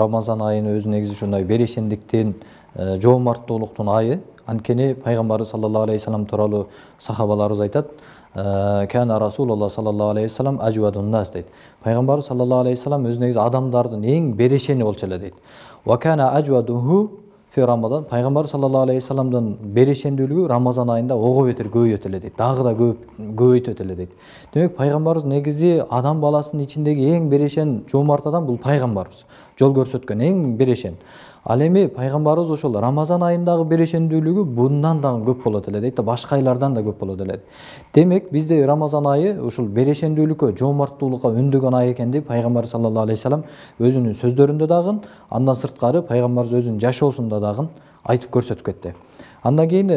Рамазан айыны өзү негизи ушундай берешендиктин, жоомарттуулуктун айы. Анткени пайгамбарыбыз саллаллаху алейхи вассалам тууралуу сахабаларыбыз айтат: "Кана Расулуллах саллаллаху алейхи вассалам ажвадун нас" дейт. Пайгамбарыбыз саллаллаху алейхи вассалам өзү негизи адамдардын эң берешени болчу эле дейт. Ва кана ажвадуху фи Рамадан. Пайгамбар саллаллаху алейхи вассаламдын берешендүүлүгү Рамазан айында ого бетер көбөйөт эле дейт. Дагы да көбөйтөт эле дейт. Демек пайгамбарыбыз негизи адам баласынын ичиндеги эң берешен жоомарт адам бул пайгамбарыбыз. Жол көрсөткөн эң берешен. Ал эми пайгамбарыбыз ошол Рамазан айындагы берешендүүлүгү bundan дагы көп болот эле дейт, башка айлардан да көп болот эле. Демек бизде Рамазан айы ушул берешендүүлүккө, жоомарттуулукка үндөгөн ай экен деп пайгамбар саллаллаху алейхи вассалам өзүнүн сөздөрүндө дагы, андан сырткары пайгамбарыбыз өзүнүн жашоосунда дагы айтып көрсөтүп кетти. Андан кийин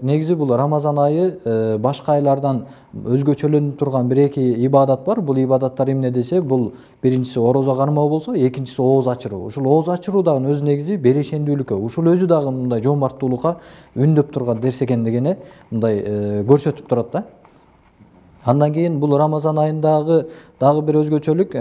негизи бул Рамазан айы башка айлардан өзгөчөлөнүп турган бир-эки ибадат бар. Бул ибадаттар эмне десе, бул биринчиси орозо кармоо болсо, экинчиси ооз ачыруу. Ушул ооз ачыруу дагы өзү негизи берешендүүлүккө, ушул өзү дагы мындай жоомарттуулукка үндөп турган нерсе экендигине мындай көрсөтүп турат да. Андан кийин бул Рамазан айындагы дагы бир өзгөчөлүк,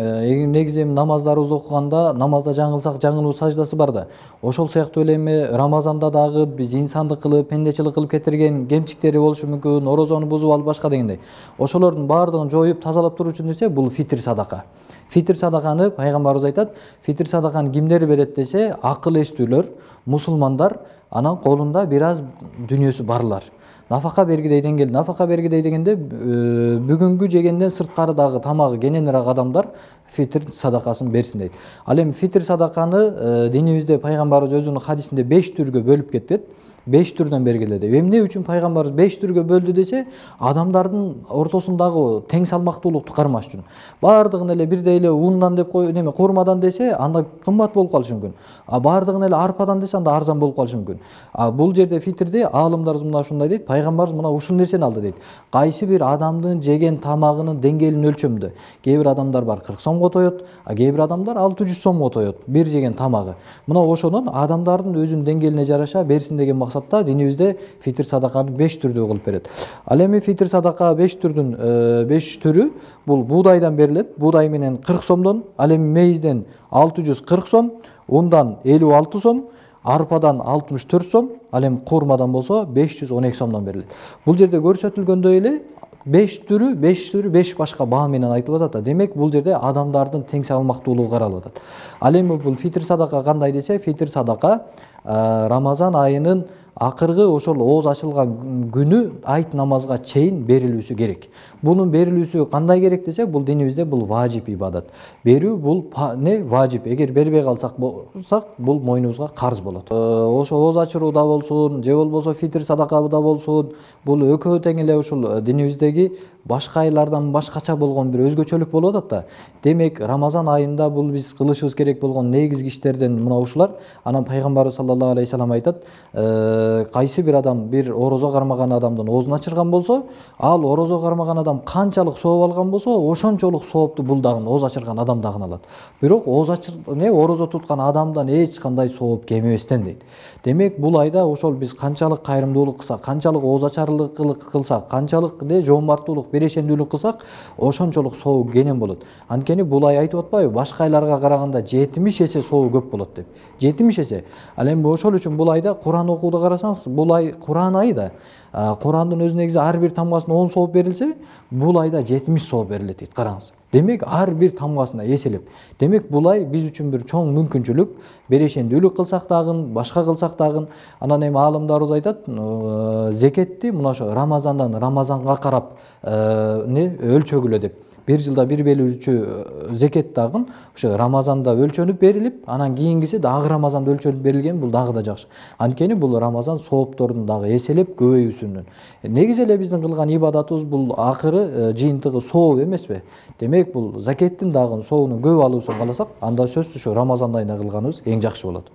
негизи намаздарыбыз окуганда, намазда жаңылсак жаңылуу саждасы бар да. Ошол сыяктуу эле эми Рамазанда дагы биз инсандык кылып, пендечилик кылып кетирген кемчиктери болушу мүмкүн, орозону бузуп алып башка дегендей. Ошолордун баардыгын жоюп, тазалап туручу нерсе бул фитр садака. Фитр садаканы пайгамбарыбыз айтат, фитр садаканы кимдер берет десе, акыл эстүүлөр, мусулмандар, анан колунда бир аз дүнүйөсү барлар. Нафака бергидейден келди. Нафака бергидей дегенде бүгүнгү жегенден сырткарыдагы тамагы кененирээк адамдар фитр садакасын берсин дейт. Ал эми фитр садаканы динибизде пайгамбарыбыз өзүнүн хадисинде 5 түргө бөлүп кетет. 5 түрдөн бергиледи. Эмне үчүн пайгамбарыбыз 5 түргө бөлдү десе, адамдардын ортосундагы тең салмактуулукту кармаш үчүн. Бардыгын эле бирдей эле ундан деп кой, неме курмадан десе, анда кымбат болуп калышы мүмкүн. Бардыгын эле арпадан десе, анда арзан болуп калышы мүмкүн. Бул жерде фитрде аалымдарыбыз мына ушундай дейт, пайгамбарыбыз мына ушул нерсени алды дейт. Кайсы бир адамдын жеген тамагынын деңгээлин өлчөмдө. Кээ бир адамдар бар 40 сомго тоет, кээ бир адамдар 600 сомго тоет бир жеген тамагы. Мына ошонун адамдардын өзүнүн деңгээлине жараша берсин деген максатта динибизде фитр садаканы 5 түрдө кылып берет. Ал эми фитр садака 5 түрдүн 5 түрү бул буудайдан берилет. Буудай менен 40 сомдон, ал эми мейизден 640 сом, ундан 56 сом, арпадан 64 сом, ал эми курмадан болсо 512 сомдон берилет. Бул жерде көрсөтүлгөндөй эле 5 түрү 5 башка баа менен айтылып атат. Демек бул жерде адамдардын тең салмактуулугу каралып атат. Ал эми бул фитр садака кандай десе, фитр садака Рамазан айынын акыркы ошол ооз ачылган күнү айт намазга чейин берилүүсү керек. Бунун берилүүсү кандай керек десе, бул динибизде бул важип ибадат. Берүү бул не важип. Эгер бербей калсак бул мойнубузга карыз болот. Ошо ооз ачырууда болсун, же болбосо фитр садакада болсун, бул экөө тең эле ушул динибиздеги башка айлардан башкача болгон бир өзгөчөлүк болуп атат да. Демек Рамазан айында бул биз кылышыбыз керек болгон негизги иштерден мына ушулар. Анан пайгамбарыбыз саллаллаху алейхи вассалам айтат, кайсы бир адам бир орозо кармаган адамдын оозун ачырган болсо, ал орозо кармаган адам канчалык сооп алган болсо, ошончолук соопту бул дагы ооз ачырган адам дагы алат. Бирок орозо туткан адамдан эч кандай сооп кемебестен дейт. Демек бул айда ошол биз канчалык кайрымдуулук кылсак, канчалык ооз ачарлык кылсак, канчалык жоомарттуулук, берешендүүлүк кылсак, ошончолук соо кенен болот. Анткени бул ай айтып атпайбы, башка айларга караганда 70 эсе соо көп болот деп. 70 эсе. Ал эми ошол үчүн бул айда Куран окууду карасаңыз, бул ай Куран айы да. Курандын өзү негизи ар бир тамгасына 10 сооп берилсе, бул айда 70 сооп берилет дейт, караңыз. Демек ар бир тамгасына эселеп. Демек бул ай биз үчүн бир чоң мүмкүнчүлүк, берешендүүлүк кылсак дагы, башка кылсак дагы. Анан эми аалымдарыбыз айтат, зекетти мына ошо Рамазандан Рамазанга карап өлчөгүлө деп. Bir жылда bir bölүүчү зекет дагы ошо Рамазанда өлчөнүп берилип, анан кийингиси дагы Рамазанда өлчөнүп берилген, бул дагы да жакшы. Анткени бул Рамазан сооптордун дагы эселеп көбөйүүсүнүн. Негизи эле биздин кылган ибадатыбыз бул акыры жыйынтыгы сооп эмеспи? Демек бул закеттин дагы соонун көп алуусун кааласак, анда сөзсүз ушу Рамазан айында кылганыбыз эң жакшы болот.